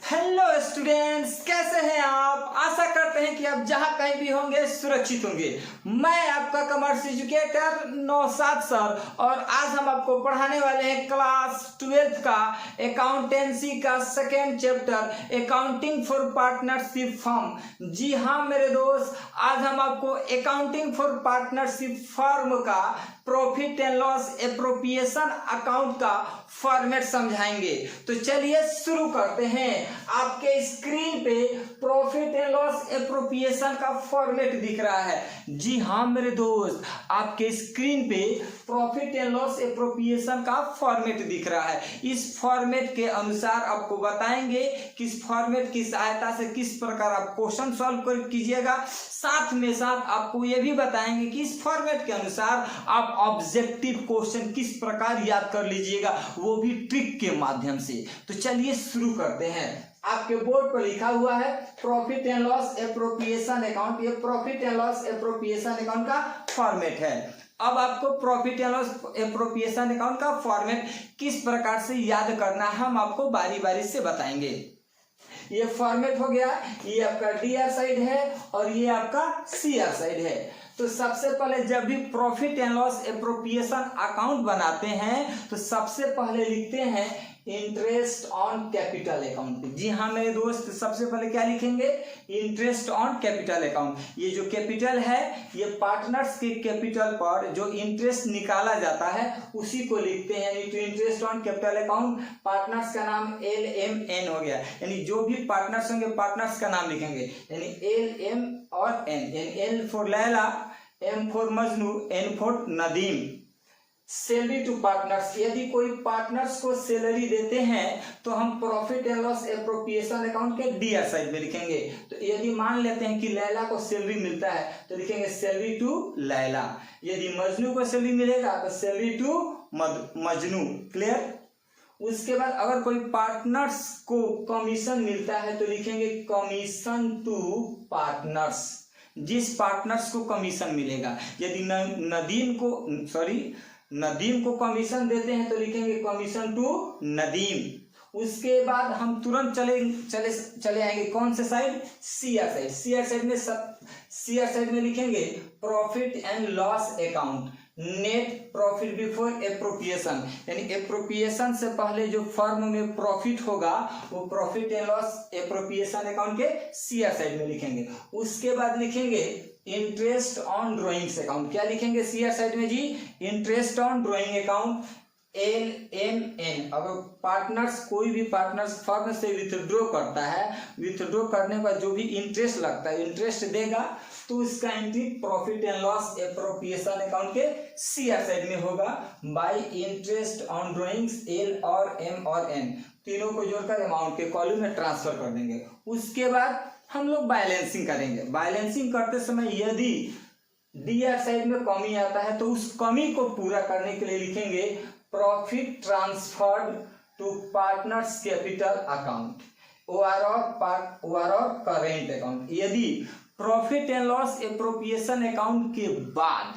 Hello students, कैसे हैं आप। आशा करते हैं कि आप जहां कहीं भी होंगे सुरक्षित होंगे। मैं आपका कॉमर्स एजुकेटर नौशाद सर और आज हम आपको पढ़ाने वाले हैं क्लास 12 का अकाउंटेंसी का second chapter accounting for partnership firm. जी हाँ मेरे दोस्त, आज हम आपको अकाउंटिंग फॉर पार्टनरशिप फर्म का profit and loss appropriation account का फॉर्मेट समझाएंगे। तो चलिए शुरू करते हैं। आपके स्क्रीन पे प्रॉफिट एंड लॉस एप्रोप्रिएशन का फॉर्मेट दिख रहा है। जी हाँ मेरे दोस्त, आपके स्क्रीन पे प्रॉफिट एंड लॉस एप्रोप्रिएशन का फॉर्मेट दिख रहा है। इस फॉर्मेट के अनुसार आपको बताएंगे किस फॉर्मेट की सहायता से किस प्रकार आप क्वेश्चन सॉल्व कीजिएगा। साथ में साथ आपको यह भी बताएंगे कि इस फॉर्मेट के अनुसार आप ऑब्जेक्टिव क्वेश्चन किस प्रकार याद कर लीजिएगा, वो भी ट्रिक के माध्यम से। तो चलिए शुरू करते हैं। आपके बोर्ड पर लिखा हुआ है profit and loss appropriation account. ये profit and loss appropriation account का फॉर्मेट है। अब आपको profit and loss appropriation account का फॉर्मेट किस प्रकार से याद करना है हम आपको बारी बारी से बताएंगे। ये फॉर्मेट हो गया, ये आपका डीआर साइड है और ये आपका सीआर साइड है। तो सबसे पहले जब भी profit and loss appropriation account बनाते हैं तो सबसे पहले लिखते हैं इंटरेस्ट ऑन कैपिटल अकाउंट। जी हाँ मेरे दोस्त, सबसे पहले क्या लिखेंगे? Interest on capital account. ये जो कैपिटल है ये पार्टनर्स के कैपिटल पर जो इंटरेस्ट निकाला जाता है उसी को लिखते हैं। यानी तो interest on capital account, partners का नाम LMN हो गया। यानी जो भी पार्टनर्स होंगे पार्टनर्स का नाम लिखेंगे, यानी LM और N। यानी L for Laila, M for Majnu, N for Nadeem. Salary to partners, यदि कोई पार्टनर्स को सैलरी देते हैं तो हम profit and loss appropriation account के डीआर साइड में लिखेंगे। तो यदि मान लेते हैं कि लैला को सैलरी मिलता है तो लिखेंगे सैलरी टू लैला। यदि मजनू को सैलरी मिलेगा तो सैलरी टू मजनू। क्लियर? उसके बाद अगर कोई पार्टनर्स को कमीशन मिलता है तो लिखेंगे कमीशन टू पार्टनर्स, जिस पार्टनर्स को कमीशन मिलेगा। यदि नदीम को कमीशन देते हैं तो लिखेंगे कमीशन टू नदीम। उसके बाद हम तुरंत चले आएंगे कौन से side? CR side. CR side में लिखेंगे profit and loss account, net profit before appropriation. यानी एप्रोप्रिएशन से पहले जो फर्म में प्रॉफिट होगा वो profit and loss appropriation account के सीआर साइड में लिखेंगे। उसके बाद लिखेंगे इंटरेस्ट ऑन ड्रॉइंग्स अकाउंट। क्या लिखेंगे सीआर साइड में जी? Interest on drawing account, LMN। अगर पार्टनर्स, कोई भी पार्टनर्स फर्म से विथड्रॉ करता है, विथड्रॉ करने पर जो भी इंटरेस्ट लगता है, इंटरेस्ट देगा तो उसका entry profit and loss appropriation account के सीआर साइड में होगा bye interest on drawings L और M और N, तीनों को जोड़कर अमाउंट के कॉलम में ट्रांसफर कर देंगे। उसके बाद हम लोग बैलेंसिंग करेंगे। बैलेंसिंग करते समय यदि डीआर साइड में कमी आता है तो उस कमी को पूरा करने के लिए लिखेंगे profit transferred to partners capital account, OR current account. यदि profit and loss appropriation account के बाद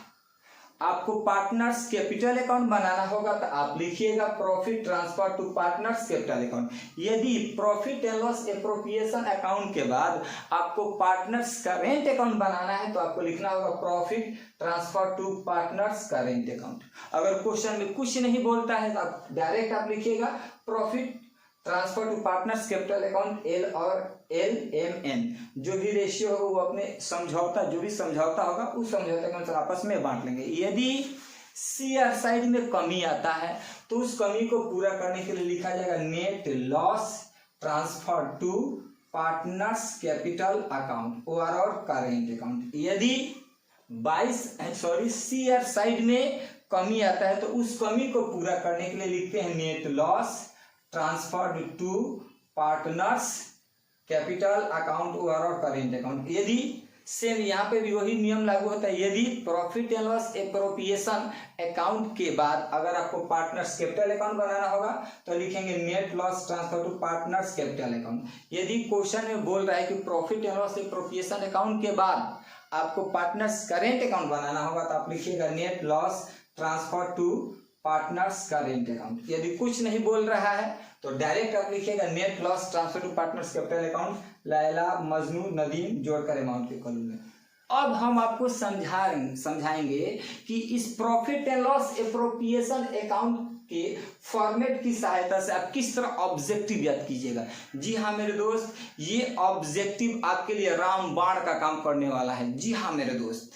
आपको पार्टनर्स कैपिटल अकाउंट बनाना होगा तो आप लिखिएगा profit transfer to partners capital account. यदि profit and loss appropriation account के बाद आपको पार्टनर्स करेंट अकाउंट बनाना है तो आपको लिखना होगा profit transfer to partners current account. अगर क्वेश्चन में कुछ नहीं बोलता है तो आप डायरेक्ट आप लिखिएगा profit transfer to partners capital account L और LMN। जो भी रेशियो होगा वो अपने जो भी समझौता होगा उस समझौते के अनुसार आपस में बांट लेंगे। यदि सीआर साइड में कमी आता है तो उस कमी को पूरा करने के लिए लिखा जाएगा net loss transfer to partners capital account, OR current account. यदि सीआर साइड में कमी आता है तो उस कमी को पूरा करने के लिए लिखते हैं net loss transferred to partners capital account, OR current account. यदि सेम यहाँ पे भी वही नियम लागू होता है। यदि profit and loss appropriation account के बाद अगर आपको पार्टनर्स कैपिटल अकाउंट बनाना होगा तो लिखेंगे net loss transfer to partners capital account. यदि क्वेश्चन में बोल रहा है कि profit and loss appropriation account के बाद आपको पार्टनर्स करेंट अकाउंट बनाना होगा तो आप लिखिएगा net loss transfer to partners current account. यदि कुछ नहीं बोल रहा है तो डायरेक्ट आप लिखिएगा net loss transfer to partners capital account, Laila Majnu Nadeem जोड़कर अमाउंट के कॉलम में। अब हम आपको समझाएंगे कि इस profit and loss appropriation account के फॉर्मेट की सहायता से आप किस तरह ऑब्जेक्टिव याद कीजिएगा। जी हाँ मेरे दोस्त, ये ऑब्जेक्टिव आपके लिए रामबाण का काम करने वाला है। जी हाँ मेरे दोस्त,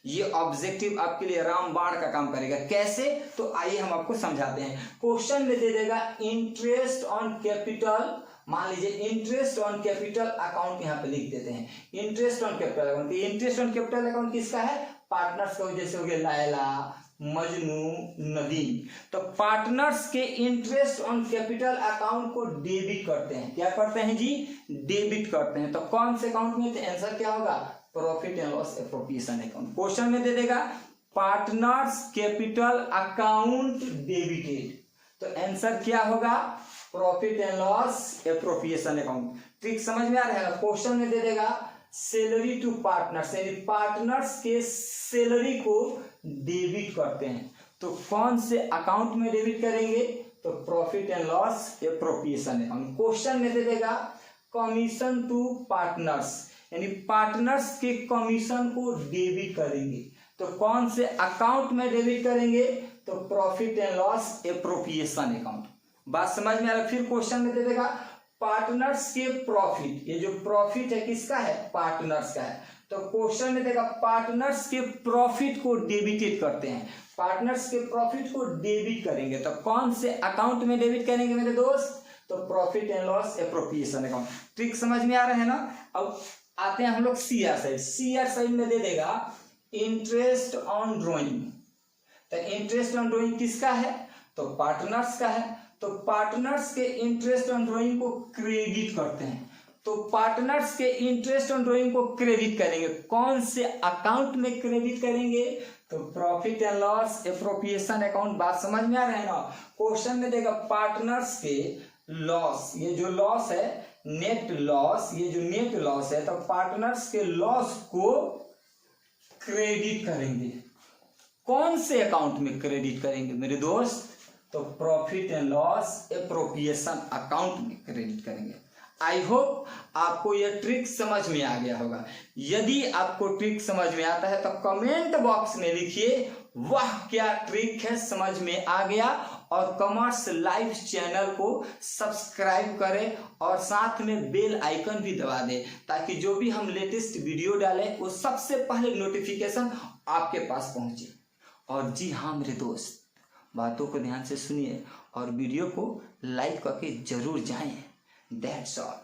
ये ऑब्जेक्टिव आपके लिए रामबाण का काम करेगा। कैसे? तो आइए हम आपको समझाते हैं। क्वेश्चन में दे देगा इंटरेस्ट ऑन कैपिटल, मान लीजिए इंटरेस्ट ऑन कैपिटल अकाउंट यहाँ पे लिख देते हैं। Interest on capital account, interest on capital account किसका है? पार्टनर्स का, जैसे हो गया लैला मजनू नदीम। तो पार्टनर्स के इंटरेस्ट ऑन कैपिटल अकाउंट को डेबिट करते हैं। क्या करते हैं जी? डेबिट करते हैं। तो कौन से अकाउंट में? तो आंसर क्या होगा? Profit and loss appropriation account. Question में दे देगा पार्टनर्स कैपिटल अकाउंट डेबिटेड, तो आंसर क्या होगा? Profit and loss appropriation account. Trick समझ में आ रहा है ना? क्वेश्चन में दे देगा सैलरी टू पार्टनर्स, यानी पार्टनर्स के सैलरी को डेबिट करते हैं। तो कौन से अकाउंट में डेबिट करेंगे? तो profit and loss appropriation account. Question में दे देगा कमीशन टू पार्टनर्स, यानी पार्टनर्स के कमीशन को डेबिट करेंगे। तो कौन से अकाउंट में डेबिट करेंगे? तो profit and loss appropriation account. बात समझ में आ रहा है? फिर क्वेश्चन में दे देगा पार्टनर्स के प्रॉफिट, ये जो प्रॉफिट है किसका है? पार्टनर्स का है। तो क्वेश्चन में देगा पार्टनर्स के प्रॉफिट को डेबिटेड करते हैं। पार्टनर्स के प्रॉफिट को डेबिट करेंगे, तो कौन से अकाउंट में डेबिट करेंगे मेरे दोस्त? तो profit and loss appropriation account. Trick समझ में आ रहा है ना? अब आते हैं हम लोग सीआर साइड। सीआर साइड में दे देगा इंटरेस्ट ऑन ड्रॉइंग। तो इंटरेस्ट ऑन ड्रॉइंग किसका है? तो पार्टनर्स का है। तो पार्टनर्स के इंटरेस्ट ऑन ड्रॉइंग को क्रेडिट करते हैं। तो पार्टनर्स के इंटरेस्ट ऑन ड्रॉइंग को क्रेडिट करेंगे। कौन से अकाउंट में क्रेडिट करेंगे? तो profit and loss appropriation account. बात समझ में आ रहा है ना? क्वेश्चन में देगा पार्टनर्स के लॉस, ये जो लॉस है नेट लॉस, ये जो नेट लॉस है, तो पार्टनर्स के लॉस को क्रेडिट करेंगे। कौन से अकाउंट में क्रेडिट करेंगे मेरे दोस्त? तो profit and loss appropriation account में क्रेडिट करेंगे। आई होप आपको यह ट्रिक समझ में आ गया होगा। यदि आपको ट्रिक समझ में आता है तो कमेंट बॉक्स में लिखिए वाह क्या ट्रिक है, समझ में आ गया। और कॉमर्स लाइव चैनल को सब्सक्राइब करें और साथ में बेल आइकन भी दबा दें, ताकि जो भी हम लेटेस्ट वीडियो डालें वो सबसे पहले नोटिफिकेशन आपके पास पहुंचे। और जी हाँ मेरे दोस्त, बातों को ध्यान से सुनिए और वीडियो को लाइक करके जरूर जाएं। That's all.